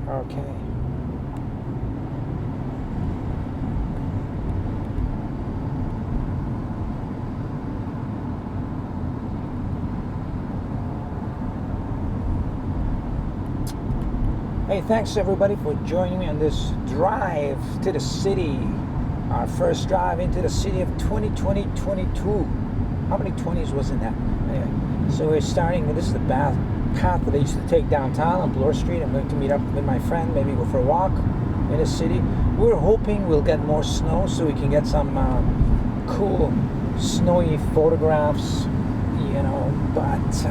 Okay. Hey, thanks everybody for joining me on this drive to the city. Our first drive into the city of 2022. How many 20s was in that? Anyway, so we're starting. This is the path that I used to take downtown on Bloor Street. I'm going to meet up with my friend, maybe go for a walk in the city. We're hoping we'll get more snow so we can get some cool snowy photographs, but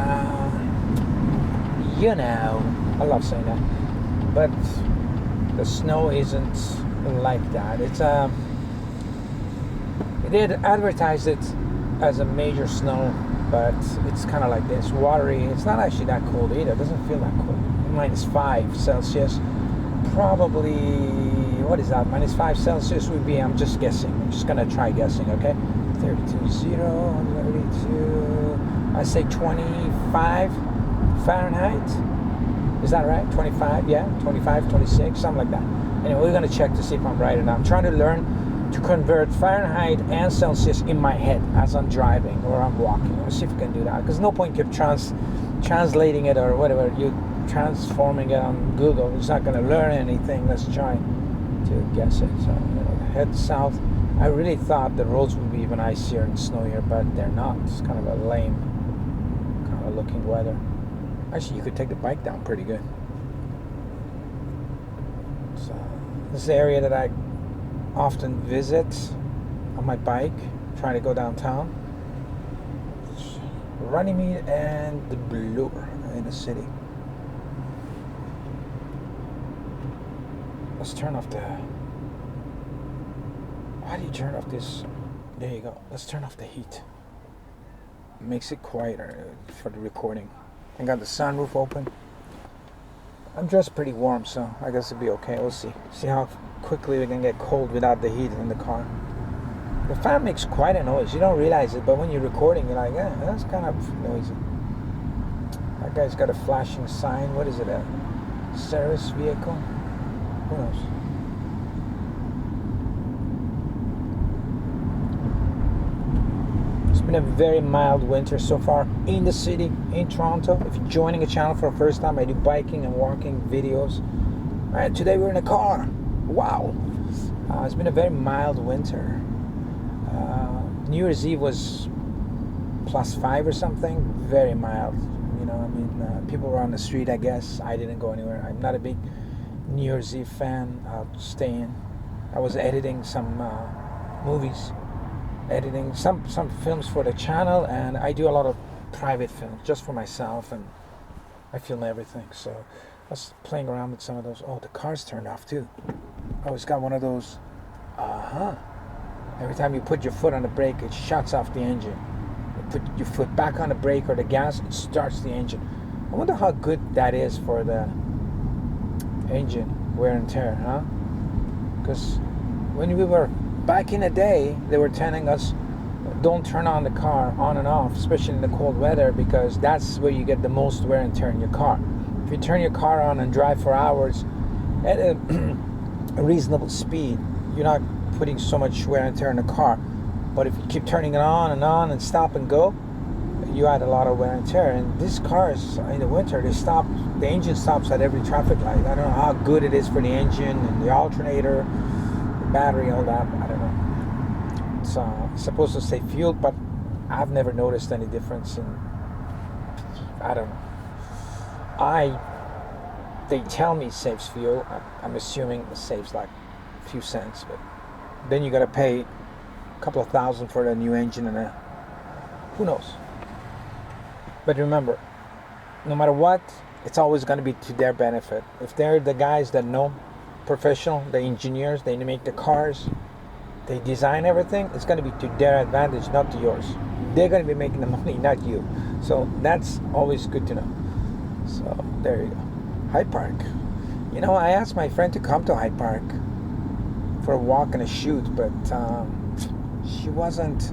I love saying that. But the snow isn't like that. They advertised it as a major snow, but it's kind of like this, watery. It's not actually that cold either. It doesn't feel that cold. -5 Celsius, probably. What is that? -5 Celsius would be. I'm just guessing. I'm just gonna try guessing. Okay, 32.0, 32. I say 25 Fahrenheit. Is that right? 25, yeah, 25, 26, something like that. Anyway, we're going to check to see if I'm right or not. I'm trying to learn to convert Fahrenheit and Celsius in my head as I'm driving or I'm walking. Let's see if we can do that. Because no point keep translating it or whatever, you transforming it on Google. It's not going to learn anything. Let's try to guess it. So, head south. I really thought the roads would be even icier and snowier, but they're not. It's kind of a lame kind of looking weather. Actually, you could take the bike down pretty good. So, this is the area that I often visit on my bike, trying to go downtown. It's Runnymede and the Bloor in the city. Let's turn off the... How do you turn off this? There you go. Let's turn off the heat. It makes it quieter for the recording. I got the sunroof open. I'm dressed pretty warm, so I guess it'll be okay. We'll see. See how quickly we can get cold without the heat in the car. The fan makes quite a noise. You don't realize it, but when you're recording, you're like, that's kind of noisy. That guy's got a flashing sign. What is it, a service vehicle? Who knows? It's been a very mild winter so far in the city, in Toronto. If you're joining a channel for the first time, I do biking and walking videos. All right, today we're in a car. Wow. It's been a very mild winter. New Year's Eve was +5 or something. Very mild. People were on the street, I guess. I didn't go anywhere. I'm not a big New Year's Eve fan. I'll stay in. I was editing some movies. Editing some films for the channel, and I do a lot of private films just for myself, and I film everything. So I was playing around with some of those. Oh, the car's turned off too. Oh, it's got one of those. Every time you put your foot on the brake, it shuts off the engine. You put your foot back on the brake or the gas, it starts the engine. I wonder how good that is for the engine wear and tear, huh? Because when we were back in the day, they were telling us, don't turn on the car on and off, especially in the cold weather, because that's where you get the most wear and tear in your car. If you turn your car on and drive for hours at a reasonable speed, you're not putting so much wear and tear in the car. But if you keep turning it on and stop and go, you add a lot of wear and tear. And these cars in the winter, the engine stops at every traffic light. I don't know how good it is for the engine and the alternator, battery, all that. I don't know. It's supposed to stay fueled, but I've never noticed any difference in. I don't know. They tell me it saves fuel. I'm assuming it saves like a few cents, but then you got to pay a couple of $1,000 for a new engine and who knows. But remember, no matter what, it's always going to be to their benefit. If they're the guys that know, professional, the engineers, they make the cars, they design everything, it's going to be to their advantage, not to yours. They're going to be making the money, not you. So that's always good to know. So there you go. Hyde Park. I asked my friend to come to Hyde Park for a walk and a shoot, but she wasn't.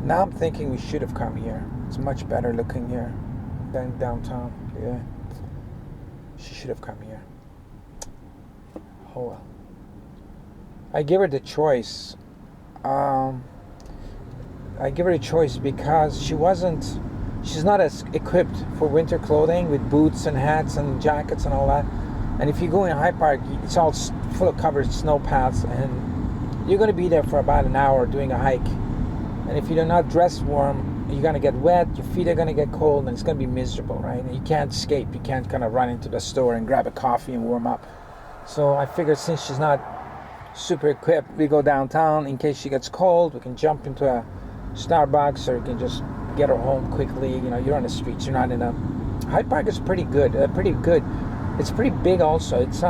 Now I'm thinking we should have come here. It's much better looking here than downtown. Yeah, she should have come here. Oh well. I give her the choice. I give her a choice because she's not as equipped for winter clothing with boots and hats and jackets and all that. And if you go in Hyde Park, it's all full of covered snow paths, and you're going to be there for about an hour doing a hike. And if you're not dressed warm, you're going to get wet, your feet are going to get cold, and it's going to be miserable, right? And you can't escape. You can't kind of run into the store and grab a coffee and warm up. So I figured since she's not super equipped, we go downtown in case she gets cold. We can jump into a Starbucks, or you can just get her home quickly. You know, you're on the streets. You're not in a... Hyde Park is pretty good. It's pretty big also. It's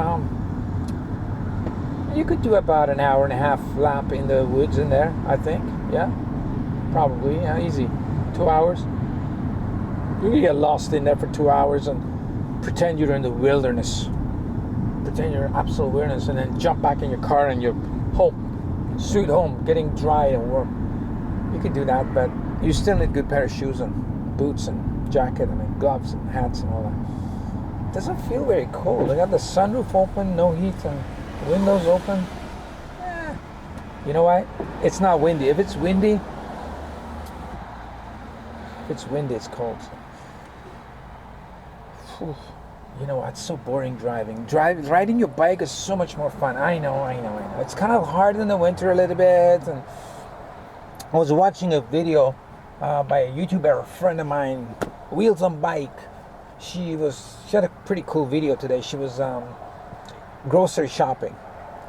you could do about an hour and a half lap in the woods in there, I think. Yeah, probably. Yeah, easy. 2 hours. You can get lost in there for 2 hours and pretend you're in the wilderness. Pretend you're in absolute wilderness, and then jump back in your car and you're home, sweet home, getting dry and warm. You could do that, but you still need a good pair of shoes and boots and jacket and gloves and hats and all that. It doesn't feel very cold. I got the sunroof open, no heat, and windows open. You know what? It's not windy. If it's windy, it's cold. So. You know, it's so boring driving. Riding your bike is so much more fun. I know. It's kind of hard in the winter a little bit. And I was watching a video by a YouTuber, a friend of mine, Wheels on Bike. She had a pretty cool video today. She was grocery shopping.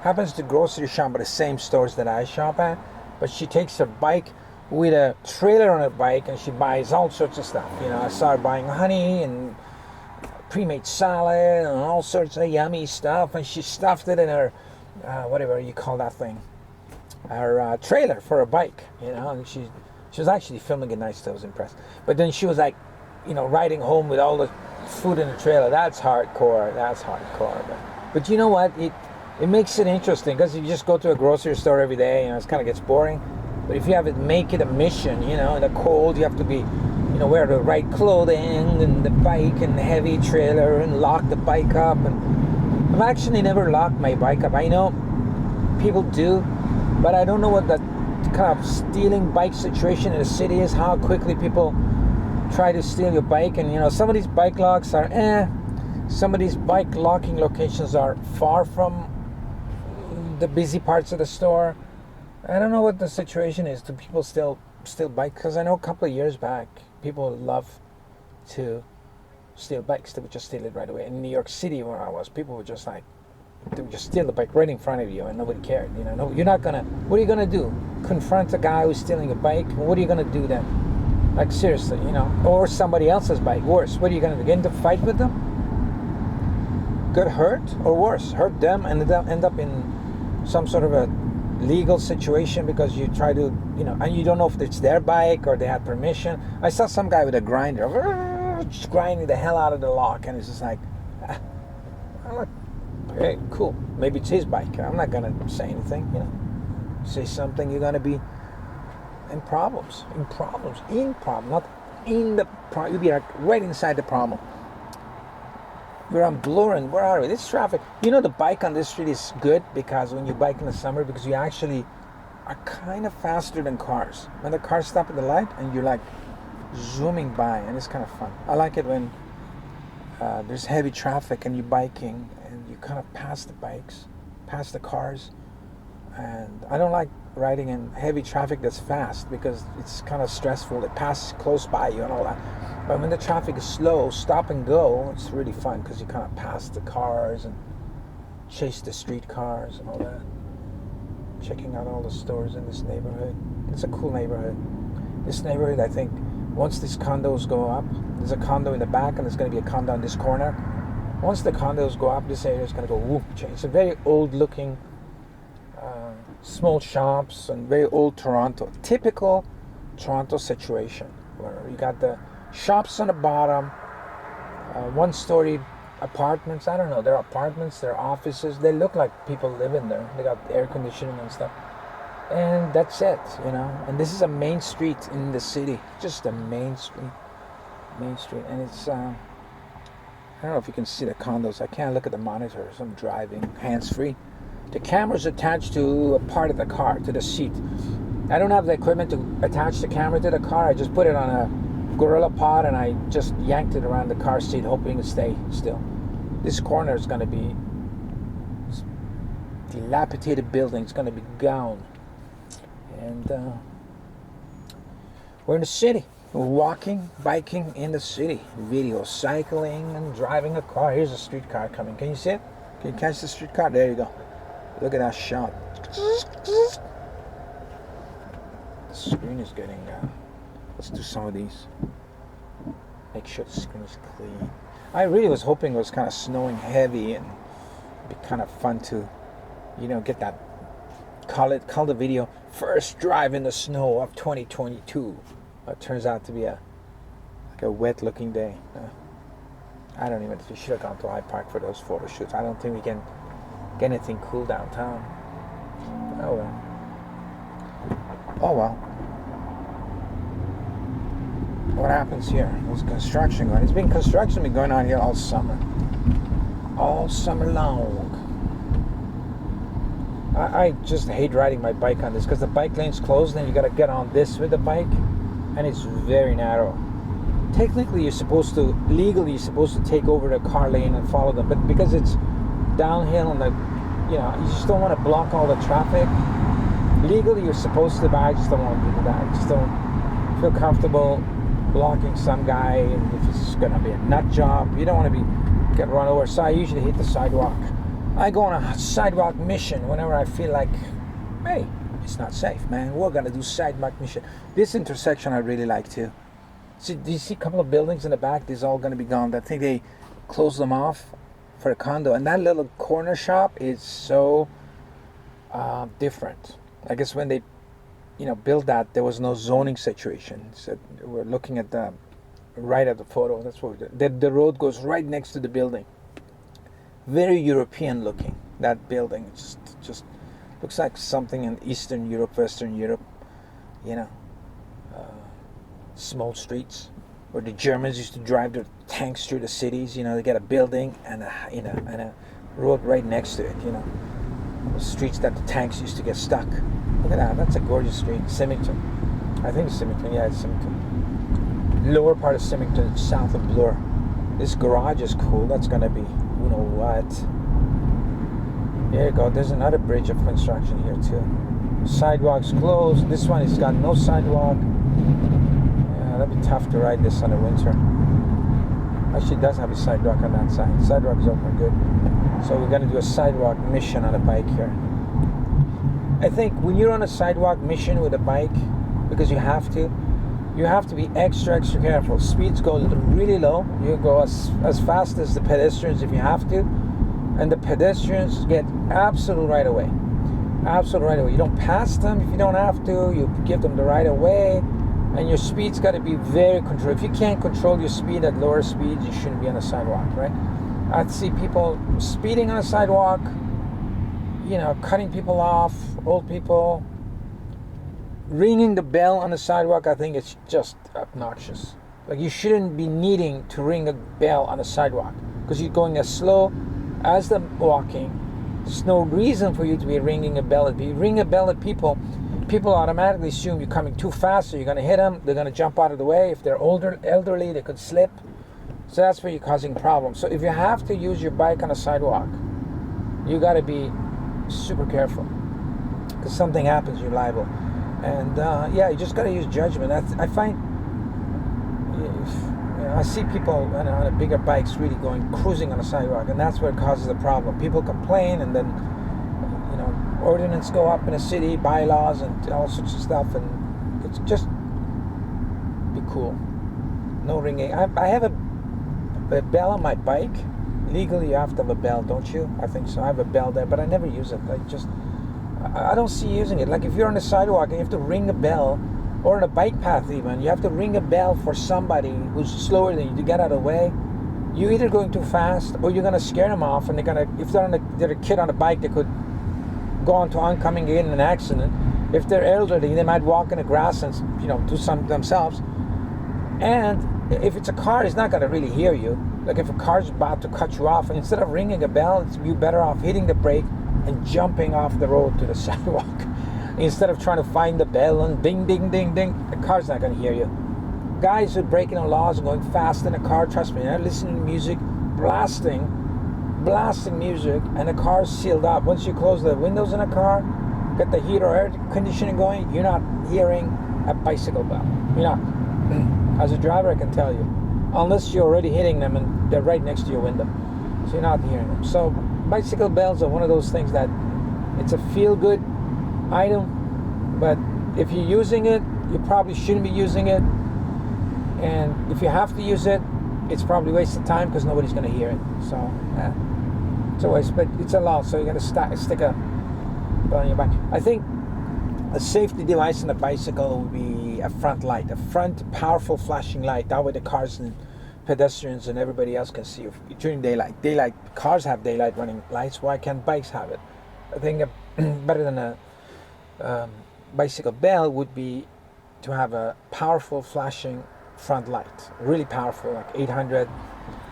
Happens to grocery shop at the same stores that I shop at, but she takes her bike with a trailer on her bike and she buys all sorts of stuff. You know, I saw her buying honey and pre-made salad and all sorts of yummy stuff, and she stuffed it in her whatever you call that thing, her trailer for a bike, you know. And she was actually filming it nice. I was impressed. But then she was like, you know, riding home with all the food in the trailer. That's hardcore. But you know what, it makes it interesting, because if you just go to a grocery store every day, you know, it kind of gets boring. But if you have it, make it a mission, you know. In the cold, you have to be, you know, wear the right clothing and the bike and the heavy trailer and lock the bike up. And I've actually never locked my bike up. I know people do, but I don't know what that kind of stealing bike situation in the city is, how quickly people try to steal your bike. And you know, some of these bike locks are some of these bike locking locations are far from the busy parts of the store. I don't know what the situation is. Do people still bike? Because I know a couple of years back, people love to steal bikes. They would just steal it right away. In New York City, where I was, people would just like, they would just steal the bike right in front of you, and nobody cared. You know, no, you're not gonna. What are you gonna do? Confront a guy who's stealing a bike? What are you gonna do then? Like seriously, you know, or somebody else's bike. Worse, what are you gonna do? Get into a fight with them? Get hurt, or worse, hurt them and end up in some sort of a legal situation because you try to, you know, and you don't know if it's their bike or they had permission. I saw some guy with a grinder just grinding the hell out of the lock, and it's just like, I'm like, okay, cool, maybe it's his bike. I'm not gonna say anything, you know. Say something, you're gonna be in problems, not in the problem. You'll be like right inside the problem. We're on Bloor, and where are we? This traffic. You know, the bike on this street is good because when you bike in the summer, because you actually are kind of faster than cars. When the cars stop at the light and you're like zooming by, and it's kind of fun. I like it when there's heavy traffic and you're biking and you kind of pass the bikes, pass the cars. And I don't like riding in heavy traffic that's fast because it's kind of stressful. It passes close by you and all that. But when the traffic is slow, stop and go, it's really fun because you kind of pass the cars and chase the street cars and all that. Checking out all the stores in this neighborhood. It's a cool neighborhood. This neighborhood, I think, once these condos go up, there's a condo in the back and there's going to be a condo in this corner. Once the condos go up, this area is going to go whoop. It's a very old-looking, small shops and very old Toronto. Typical Toronto situation where you got the shops on the bottom, one-story apartments. I don't know, they're apartments, they're offices. They look like people live in there. They got air conditioning and stuff. And that's it, you know. And this is a main street in the city. Just a main street. And it's, I don't know if you can see the condos. I can't look at the monitors. I'm driving hands-free. The camera's attached to a part of the car, to the seat. I don't have the equipment to attach the camera to the car. I just put it on a Gorilla Pod and I just yanked it around the car seat, hoping to stay still. This corner is going to be dilapidated building. It's going to be gone. And we're in the city. We're walking, biking in the city. Video, cycling and driving a car. Here's a streetcar coming. Can you see it? Can you catch the streetcar? There you go. Look at that shot. The screen is getting let's do some of these. Make sure the screen is clean. I really was hoping it was kind of snowing heavy and it'd be kind of fun to, get that, call the video first drive in the snow of 2022. It turns out to be a wet looking day. I don't even, we should have gone to High Park for those photo shoots. I don't think we can get anything cool downtown. Oh well. Oh well. What happens here? There's construction going. There's been construction going on here all summer. All summer long. I just hate riding my bike on this because the bike lane's closed and you got to get on this with the bike and it's very narrow. Technically legally you're supposed to take over the car lane and follow them, but because it's downhill and you just don't want to block all the traffic. Legally you're supposed to, but I just don't want to do that. I just don't feel comfortable blocking some guy, and if it's going to be a nut job, you don't want to get run over. So I usually hit the sidewalk. I go on a sidewalk mission whenever I feel like, hey, it's not safe, man. We're going to do sidewalk mission. This intersection I really like too. See, do you see a couple of buildings in the back? These all going to be gone. I think they closed them off for a condo. And that little corner shop is so different. I guess when they built that, there was no zoning situation. So we're looking at the right of the photo. That's what we did. The road goes right next to the building. Very European looking, that building. It just looks like something in Eastern Europe, Western Europe, small streets where the Germans used to drive their tanks through the cities. They get a building and a road right next to it. The streets that the tanks used to get stuck. Look at that. That's a gorgeous street. Symington. I think it's Symington. Yeah, it's Symington. Lower part of Symington, south of Bloor. This garage is cool. That's going to be, you know what. There you go. There's another bridge of construction here too. Sidewalks closed. This one has got no sidewalk. Yeah, that'd be tough to ride this on the winter. Actually, it does have a sidewalk on that side. Sidewalk is open good. So we're going to do a sidewalk mission on a bike here. I think when you're on a sidewalk mission with a bike, because you have to be extra careful. Speeds go really low. You go as fast as the pedestrians if you have to. And the pedestrians get absolute right away. Absolute right away. You don't pass them if you don't have to. You give them the right of way. And your speed's got to be very controlled. If you can't control your speed at lower speeds, you shouldn't be on a sidewalk, right? I'd see people speeding on a sidewalk, cutting people off, old people. Ringing the bell on the sidewalk, I think it's just obnoxious. Like, you shouldn't be needing to ring a bell on the sidewalk because you're going as slow as the walking. There's no reason for you to be ringing a bell. If you ring a bell at people automatically assume you're coming too fast, so you're going to hit them. They're going to jump out of the way. If they're elderly, they could slip. So that's where you're causing problems. So if you have to use your bike on a sidewalk, you got to be super careful because something happens, you're liable. And you just got to use judgment. I find, I see people on a bigger bikes really cruising on a sidewalk, and that's where it causes the problem. People complain, and then ordinance go up in a city, bylaws, and all sorts of stuff, and it's just be cool. No ringing. I have a bell on my bike. Legally, you have to have a bell, don't you? I think so. I have a bell there, but I never use it. I don't see using it. Like, if you're on the sidewalk and you have to ring a bell, or on a bike path even, you have to ring a bell for somebody who's slower than you to get out of the way. You're either going too fast, or you're gonna scare them off, and if they're a kid on a bike, they could go on to oncoming in an accident. If they're elderly, they might walk in the grass and do something themselves. And if it's a car, it's not gonna really hear you. Like, if a car's about to cut you off, and instead of ringing a bell, you're better off hitting the brake and jumping off the road to the sidewalk. Instead of trying to find the bell and ding, ding, ding, ding, the car's not going to hear you. Guys who are breaking the laws and going fast in a car, trust me, they're listening to music, blasting music, and the car's sealed up. Once you close the windows in a car, get the heat or air conditioning going, you're not hearing a bicycle bell. You're not. As a driver, I can tell you. Unless you're already hitting them and they're right next to your window. So you're not hearing them. So bicycle bells are one of those things that it's a feel-good item, but if you're using it, you probably shouldn't be using it. And if you have to use it, it's probably a waste of time because nobody's going to hear it. So it's a waste, but it's a law, so you got to stick a bell on your bike. I think a safety device on a bicycle would be a front light, a front powerful flashing light. That way the cars and pedestrians and everybody else can see you during daylight. Cars have daylight running lights. Why can't bikes have it? I think better than a bicycle bell would be to have a powerful flashing front light, really powerful, like 800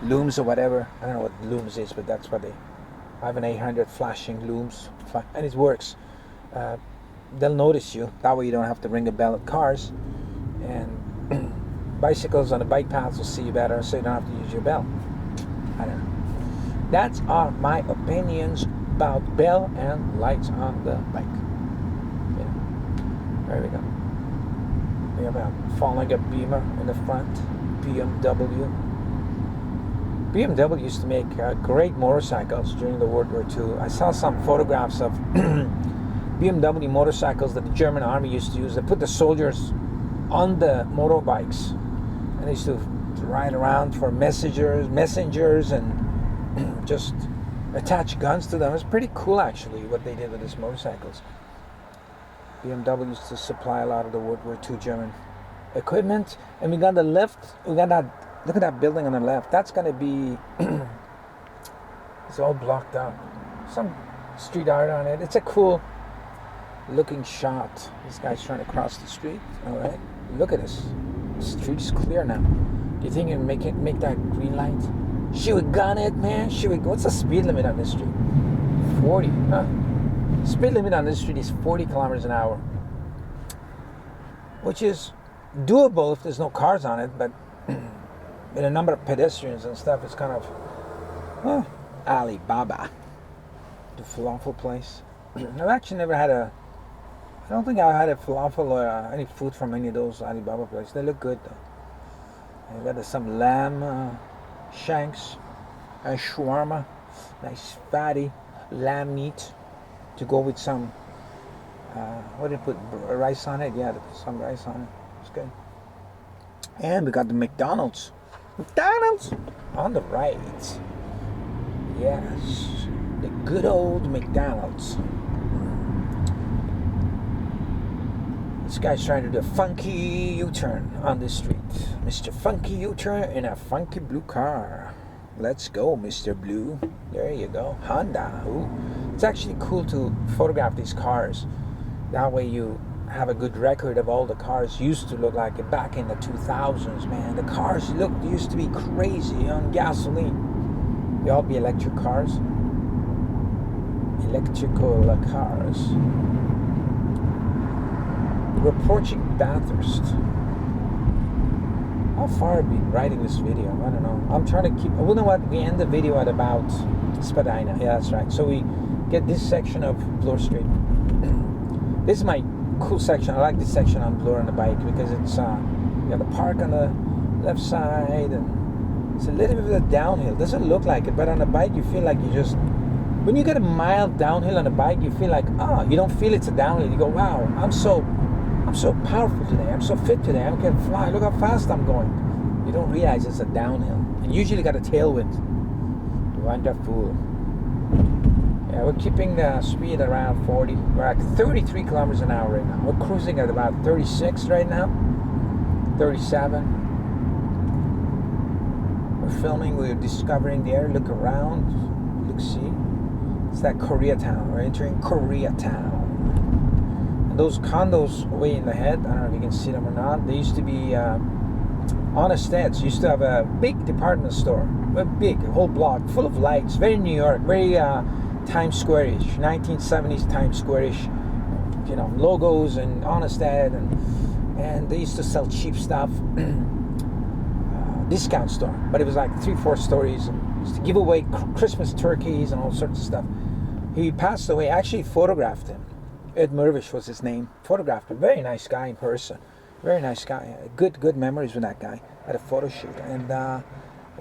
looms or whatever. I don't know what looms is, but that's what they have, an 800 flashing looms, and it works. They'll notice you. That way you don't have to ring a bell at cars, and bicycles on the bike paths will see you better, so you don't have to use your bell. I don't know. That's are my opinions about bell and lights on the bike. Yeah. There we go. We have a falling a Beamer in the front, BMW. BMW used to make great motorcycles during the World War II. I saw some photographs of BMW motorcycles that the German army used to use. They put the soldiers on the motorbikes, and they used to ride around for messengers and just attach guns to them. It's pretty cool, actually, what they did with these motorcycles. BMW used to supply a lot of the World War II German equipment. And we got the left, look at that building on the left. That's going to be, it's all blocked up. Some street art on it. It's a cool looking shot. This guy's trying to cross the street. All right. Look at this. The street's clear now. Do you think you can make that green light? She would gun it, man. What's the speed limit on this street? 40, huh? Speed limit on this street is 40 kilometers an hour, which is doable if there's no cars on it, but with a number of pedestrians and stuff, it's kind of Alibaba, the falafel place. I've actually never had I don't think I've had a falafel or any food from any of those Alibaba places. They look good though. They got some lamb shanks and shawarma, nice fatty lamb meat to go with some, what did they put, rice on it? Yeah, they put some rice on it. It's good. And we got the McDonald's on the right. Yes, the good old McDonald's. This guy's trying to do a funky U-turn on the street. Mr. Funky U-turn in a funky blue car. Let's go, Mr. Blue. There you go. Honda. Ooh. It's actually cool to photograph these cars. That way you have a good record of all the cars used to look like back in the 2000s, man. The cars used to be crazy on gasoline. They all be electric cars. Electrical cars. We're approaching Bathurst. How far have we been writing this video? I don't know. I'm trying to keep... Well, you know what? We end the video at about Spadina. Yeah, that's right. So we get this section of Bloor Street. This is my cool section. I like this section on Bloor on the bike because it's... you got the park on the left side and it's a little bit of a downhill. It doesn't look like it, but on the bike you feel like you just... When you get a mild downhill on a bike, you feel like, you don't feel it's a downhill. You go, wow, I'm so powerful today. I'm so fit today. I can fly. Look how fast I'm going. You don't realize it's a downhill. And usually got a tailwind. Wonderful. Yeah, we're keeping the speed around 40. We're at 33 kilometers an hour right now. We're cruising at about 36 right now. 37. We're filming. We're discovering the area. Look around. Look, see. It's that Koreatown. We're entering Koreatown. Those condos way in the head, I don't know if you can see them or not, they used to be on estates. Used to have a big department store, a whole block full of lights, very New York, very Times Square-ish, 1970s Times Square-ish, you know, logos and Honest Ed, and they used to sell cheap stuff. Discount store, but it was like 3-4 stories, and used to give away Christmas turkeys and all sorts of stuff. He passed away. I actually photographed him. Ed Mervish was his name. Photographed him. Very nice guy in person. Very nice guy. Good memories with that guy at a photo shoot. And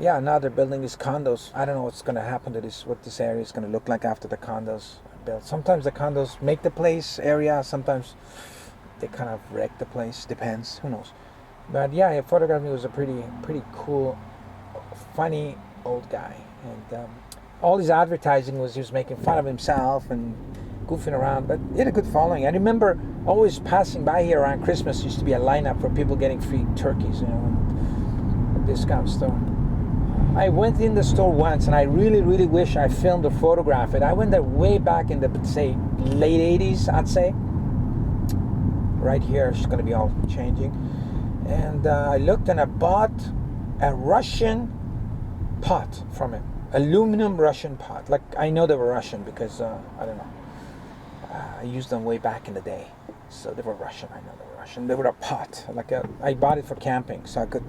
yeah, now they're building these condos. I don't know what's going to happen to this, what this area is going to look like after the condos are built. Sometimes the condos make the place area. Sometimes they kind of wreck the place. Depends. Who knows? But yeah, he photographed me. Was a pretty cool, funny old guy. And all his advertising was he was making fun of himself and goofing around. But he had a good following. I remember always passing by here around Christmas. Used to be a lineup for people getting free turkeys, you know, at discount store. I went in the store once, and I really wish I filmed or photographed it. I went there way back in the, say, late 80s, I'd say. Right here, it's going to be all changing. And I looked, and I bought a Russian pot from him. Aluminum Russian pot. Like, I know they were Russian because, I don't know. I used them way back in the day. So they were Russian. I know they were Russian. They were a pot. I bought it for camping, so I could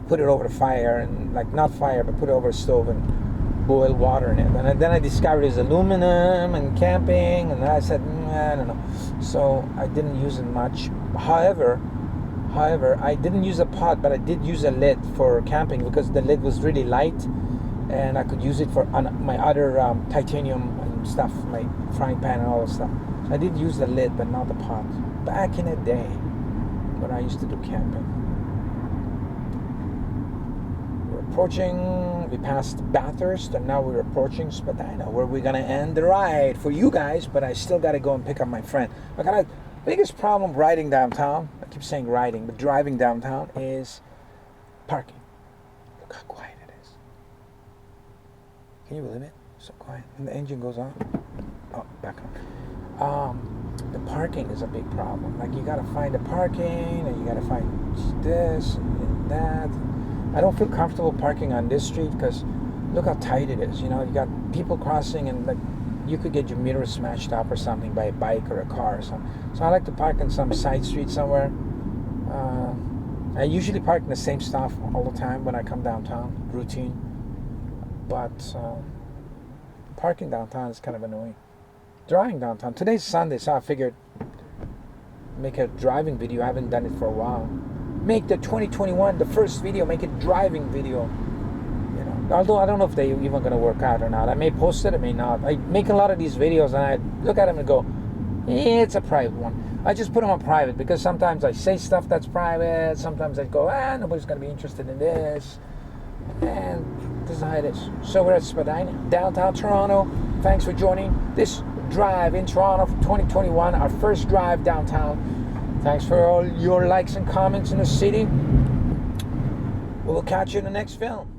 put it over the fire, and like, not fire, but put it over a stove and boil water in it. And then I discovered it's aluminum and camping, and I said, I don't know. So I didn't use it much. However, I didn't use a pot, but I did use a lid for camping because the lid was really light, and I could use it for my other titanium and stuff, my frying pan and all that stuff. So I did use the lid, but not the pot. Back in the day when I used to do camping. We're approaching, we passed Bathurst, and now we're approaching Spadina, where we're going to end the ride for you guys, but I still got to go and pick up my friend. Biggest problem riding downtown, I keep saying riding, but driving downtown, is parking. Look how quiet it is. Can you believe it? So quiet. And the engine goes on. Oh, back on. The parking is a big problem. Like, you gotta find the parking, and you gotta find this and that. I don't feel comfortable parking on this street because look how tight it is. You know, you got people crossing, and like, you could get your mirror smashed up or something by a bike or a car or something. So I like to park in some side street somewhere. I usually park in the same spot all the time when I come downtown, routine. But parking downtown is kind of annoying. Driving downtown. Today's Sunday, so I figured make a driving video. I haven't done it for a while. Make the 2021, the first video, make a driving video. Although I don't know if they're even going to work out or not. I may post it, I may not. I make a lot of these videos, and I look at them and go, it's a private one. I just put them on private because sometimes I say stuff that's private. Sometimes I go, nobody's going to be interested in this. And this is how it is. So we're at Spadina, downtown Toronto. Thanks for joining this drive in Toronto for 2021, our first drive downtown. Thanks for all your likes and comments in the city. We'll catch you in the next film.